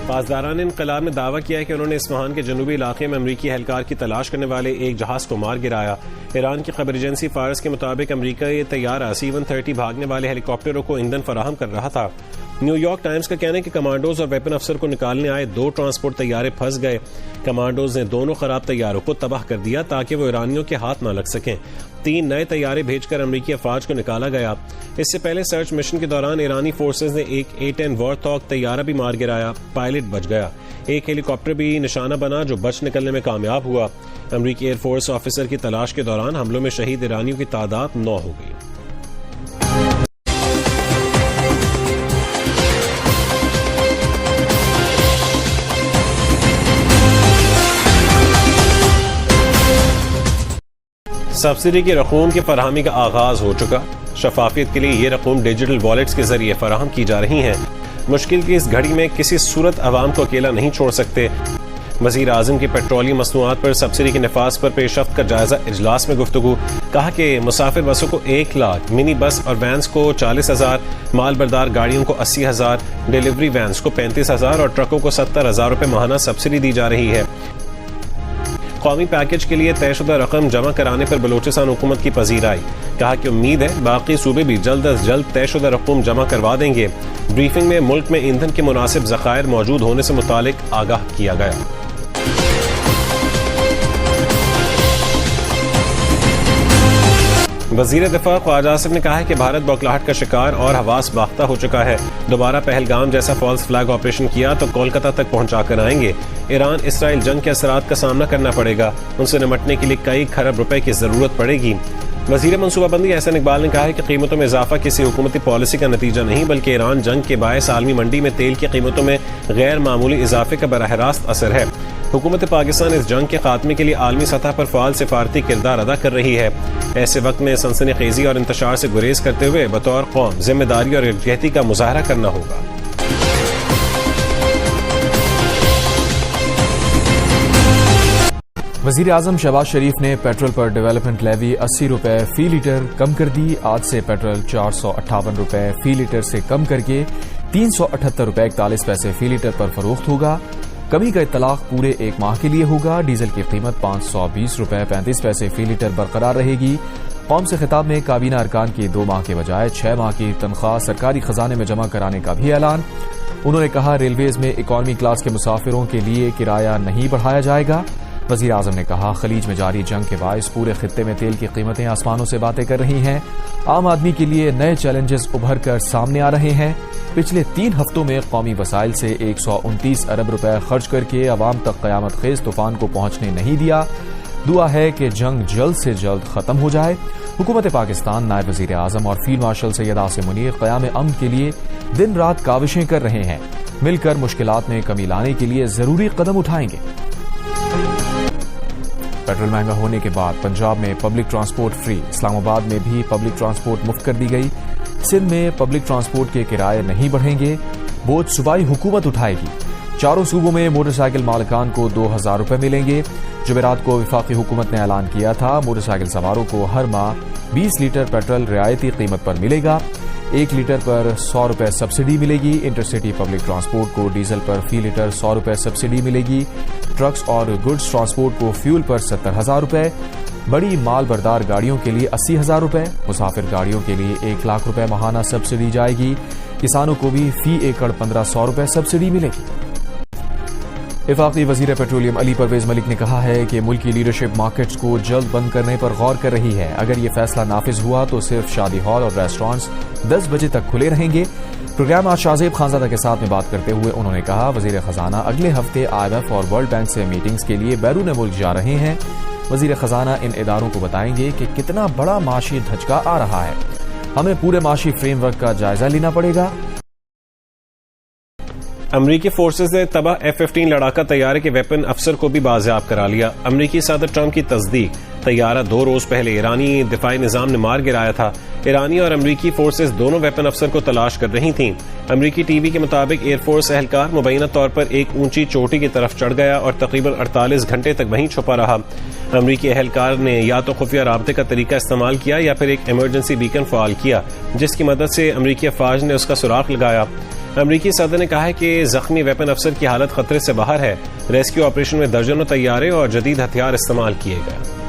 پاسداران انقلاب نے دعویٰ کیا ہے کہ انہوں نے اصفہان کے جنوبی علاقے میں امریکی اہلکار کی تلاش کرنے والے ایک جہاز کو مار گرایا۔ ایران کی خبر ایجنسی فارس کے مطابق امریکہ طیارہ C-130 بھاگنے والے ہیلی کاپٹروں کو ایندھن فراہم کر رہا تھا۔ نیو یارک ٹائمز کا کہنا ہے کہ کمانڈوز اور ویپن افسر کو نکالنے آئے 2 ٹرانسپورٹ طیارے پھنس گئے۔ کمانڈوز نے دونوں خراب طیاروں کو تباہ کر دیا تاکہ وہ ایرانیوں کے ہاتھ نہ لگ سکیں۔ 3 نئے طیارے بھیج کر امریکی افواج کو نکالا گیا۔ اس سے پہلے سرچ مشن کے دوران ایرانی فورسز نے ایک A-10 وارتھاگ طیارہ بھی مار گرایا، پائلٹ بچ گیا۔ ایک ہیلی کاپٹر بھی نشانہ بنا جو بچ نکلنے میں کامیاب ہوا۔ امریکی ایئر فورس آفیسر کی تلاش کے دوران حملوں میں شہید ایرانیوں کی تعداد 9 ہو گئی۔ سبسڈی کی رقوم کی فراہمی کا آغاز ہو چکا۔ شفافیت کے لیے یہ رقوم ڈیجیٹل والیٹس کے ذریعے فراہم کی جا رہی ہیں۔ مشکل کی اس گھڑی میں کسی صورت عوام کو اکیلا نہیں چھوڑ سکتے۔ وزیر اعظم کی پیٹرولیم مصنوعات پر سبسڈی کے نفاذ پر پیش رفت کا جائزہ اجلاس میں گفتگو۔ کہا کہ مسافر بسوں کو 1 لاکھ، منی بس اور وینز کو 40,000، مال بردار گاڑیوں کو 80,000، ڈیلیوری وینز کو 35,000 اور ٹرکوں کو 70,000 روپے ماہانہ سبسڈی دی جا رہی ہے۔ قومی پیکج کے لیے طے شدہ رقم جمع کرانے پر بلوچستان حکومت کی پذیرائی۔ کہا کہ امید ہے باقی صوبے بھی جلد از جلد طے شدہ رقم جمع کروا دیں گے۔ بریفنگ میں ملک میں ایندھن کے مناسب ذخائر موجود ہونے سے متعلق آگاہ کیا گیا۔ وزیر دفاع خواجہ آصف نے کہا ہے کہ بھارت بوکھلاہٹ کا شکار اور حواس باختہ ہو چکا ہے۔ دوبارہ پہلگام جیسا فالس فلیگ آپریشن کیا تو کولکتہ تک پہنچا کر آئیں گے۔ ایران اسرائیل جنگ کے اثرات کا سامنا کرنا پڑے گا، ان سے نمٹنے کے لیے کئی خرب روپے کی ضرورت پڑے گی۔ وزیر منصوبہ بندی احسن اقبال نے کہا ہے کہ قیمتوں میں اضافہ کسی حکومتی پالیسی کا نتیجہ نہیں بلکہ ایران جنگ کے باعث عالمی منڈی میں تیل کی قیمتوں میں غیر معمولی اضافے کا براہ راست اثر ہے۔ حکومت پاکستان اس جنگ کے خاتمے کے لیے عالمی سطح پر فعال سفارتی کردار ادا کر رہی ہے۔ ایسے وقت میں سنسنی خیزی اور انتشار سے گریز کرتے ہوئے بطور قوم ذمہ داری اور یکجہتی کا مظاہرہ کرنا ہوگا۔ وزیر اعظم شہباز شریف نے پیٹرول پر ڈیولپمنٹ لیوی 80 روپے فی لیٹر کم کر دی۔ آج سے پیٹرول 458 روپے فی لیٹر سے کم کر کے 378 روپے 41 پیسے فی لیٹر پر فروخت ہوگا۔ کمی کا اطلاق پورے 1 ماہ کے لیے ہوگا۔ ڈیزل کی قیمت 520 روپے 35 پیسے فی لیٹر برقرار رہے گی۔ قوم سے خطاب میں کابینہ ارکان کی 2 ماہ کے بجائے 6 ماہ کی تنخواہ سرکاری خزانے میں جمع کرانے کا بھی اعلان۔ انہوں نے کہا ریلویز میں اکانومی کلاس کے مسافروں کے لیے کرایہ نہیں بڑھایا جائے گا۔ وزیر اعظم نے کہا خلیج میں جاری جنگ کے باعث پورے خطے میں تیل کی قیمتیں آسمانوں سے باتیں کر رہی ہیں۔ عام آدمی کے لیے نئے چیلنجز ابھر کر سامنے آ رہے ہیں۔ پچھلے 3 ہفتوں میں قومی وسائل سے 129 ارب روپے خرچ کر کے عوام تک قیامت خیز طوفان کو پہنچنے نہیں دیا۔ دعا ہے کہ جنگ جلد سے جلد ختم ہو جائے۔ حکومت پاکستان نائب وزیر اعظم اور فیلڈ مارشل سید عاصم منیر قیام امن کے لیے دن رات کاوشیں کر رہے ہیں۔ مل کر مشکلات میں کمی لانے کے لیے ضروری قدم اٹھائیں گے۔ پیٹرول مہنگا ہونے کے بعد پنجاب میں پبلک ٹرانسپورٹ فری، اسلام آباد میں بھی پبلک ٹرانسپورٹ مفت کر دی گئی۔ سندھ میں پبلک ٹرانسپورٹ کے کرائے نہیں بڑھیں گے، بوجھ صوبائی حکومت اٹھائے گی۔ چاروں صوبوں میں موٹر سائیکل مالکان کو 2000 روپے ملیں گے۔ جمعرات کو وفاقی حکومت نے اعلان کیا تھا موٹر سائیکل سواروں کو ہر ماہ 20 لیٹر پیٹرول رعایتی قیمت پر ملے گا۔ 1 لیٹر پر 100 روپے سبسڈی ملے گی۔ انٹرسٹی پبلک ٹرانسپورٹ کو ڈیزل پر فی لیٹر 100 روپے سبسڈی ملے گی۔ ٹرکس اور گڈز ٹرانسپورٹ کو فیول پر 70,000 روپے، بڑی مال بردار گاڑیوں کے لیے 80,000 روپے، مسافر گاڑیوں کے لیے 1 لاکھ روپے ماہانہ سبسڈی جائے گی۔ کسانوں کو بھی فی ایکڑ 1500 روپے سبسڈی ملے گی۔ وفاقی وزیر پیٹرولیم علی پرویز ملک نے کہا ہے کہ ملک کی لیڈرشپ مارکیٹس کو جلد بند کرنے پر غور کر رہی ہے۔ اگر یہ فیصلہ نافذ ہوا تو صرف شادی ہال اور ریسٹورانٹس 10 بجے تک کھلے رہیں گے۔ پروگرام آج شاہ زیب خانزادہ کے ساتھ میں بات کرتے ہوئے انہوں نے کہا وزیر خزانہ اگلے ہفتے IMF اور ورلڈ بینک سے میٹنگز کے لیے بیرون ملک جا رہے ہیں۔ وزیر خزانہ ان اداروں کو بتائیں گے کہ کتنا بڑا معاشی دھچکا آ رہا ہے۔ ہمیں پورے معاشی فریم ورک کا جائزہ لینا پڑے گا۔ امریکی فورسز نے تباہ F-15 لڑاکا طیارے کے ویپن افسر کو بھی بازیاب کرا لیا۔ امریکی صدر ٹرمپ کی تصدیق، طیارہ 2 روز پہلے ایرانی دفاعی نظام نے مار گرایا تھا۔ ایرانی اور امریکی فورسز دونوں ویپن افسر کو تلاش کر رہی تھیں۔ امریکی ٹی وی کے مطابق ایئر فورس اہلکار مبینہ طور پر ایک اونچی چوٹی کی طرف چڑھ گیا اور تقریباً 48 گھنٹے تک وہیں چھپا رہا۔ امریکی اہلکار نے یا تو خفیہ رابطے کا طریقہ استعمال کیا یا پھر ایک ایمرجنسی بیکن فعال کیا، جس کی مدد سے امریکی افواج نے اس کا سراغ لگایا۔ امریکی صدر نے کہا ہے کہ زخمی ویپن افسر کی حالت خطرے سے باہر ہے. ریسکیو آپریشن میں درجنوں طیارے اور جدید ہتھیار استعمال کیے گئے.